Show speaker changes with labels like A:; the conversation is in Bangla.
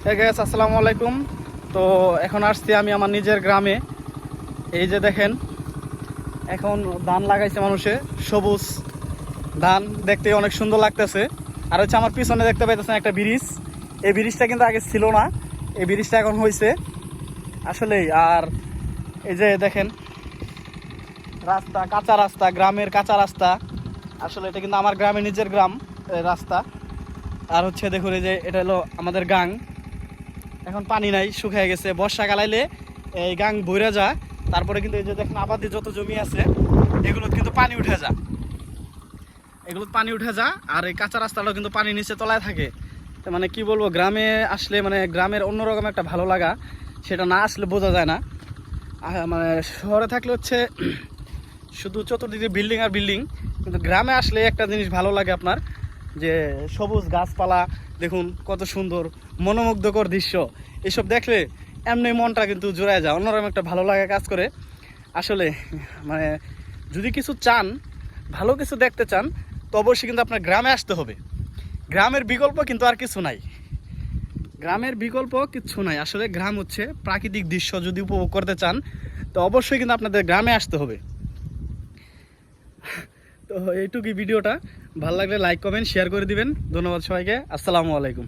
A: হে গাইস, আসসালামু আলাইকুম। তো এখন আসছি আমি আমার নিজের গ্রামে। এই যে দেখেন, এখন ধান লাগাইছে মানুষে, সবুজ ধান দেখতে অনেক সুন্দর লাগতেছে। আর হচ্ছে আমার পিছনে দেখতে পাইতেছেন একটা ব্রিজ। এই ব্রিজটা কিন্তু আগে ছিল না, এই ব্রিজটা এখন হয়েছে আসলেই। আর এই যে দেখেন রাস্তা, কাঁচা রাস্তা, গ্রামের কাঁচা রাস্তা। আসলে এটা কিন্তু আমার গ্রামে, নিজের গ্রাম রাস্তা। আর হচ্ছে দেখুন, এই যে এটা হলো আমাদের গাং। এখন পানি নাই, শুকিয়ে গেছে। বর্ষাকাল আইলে এই গাং ভরে যায়। তারপরে কিন্তু এই যে দেখেন আবাদি যত জমি আছে এগুলো কিন্তু পানি উঠে যায়, আর এই কাঁচা রাস্তাটাও কিন্তু পানি নিচে তলায় থাকে। তো মানে কি বলবো, গ্রামে আসলে মানে গ্রামের অন্যরকম একটা ভালো লাগা, সেটা না আসলে বোঝা যায় না। মানে শহরে থাকলে হচ্ছে শুধু চতুর্দিকে বিল্ডিং আর বিল্ডিং, কিন্তু গ্রামে আসলে একটা জিনিস ভালো লাগে আপনার, যে সবুজ গাছপালা দেখুন কত সুন্দর, মনোমুগ্ধকর দৃশ্য। এসব দেখলে এমনি মনটা কিন্তু জোড়ায় যায়, অন্যরকম একটা ভালো লাগা কাজ করে। আসলে মানে যদি কিছু চান, ভালো কিছু দেখতে চান, তো অবশ্যই কিন্তু আপনার গ্রামে আসতে হবে। গ্রামের বিকল্প কিন্তু আর কিছু নাই, গ্রামের বিকল্প কিচ্ছু নাই। আসলে গ্রাম হচ্ছে প্রাকৃতিক দৃশ্য, যদি উপভোগ করতে চান তো অবশ্যই কিন্তু আপনাদের গ্রামে আসতে হবে। তো এইটুকুই ভিডিওটা। ভালো লাগলে লাইক কমেন্ট শেয়ার করে দিবেন। ধন্যবাদ সবাইকে। আসসালামু আলাইকুম।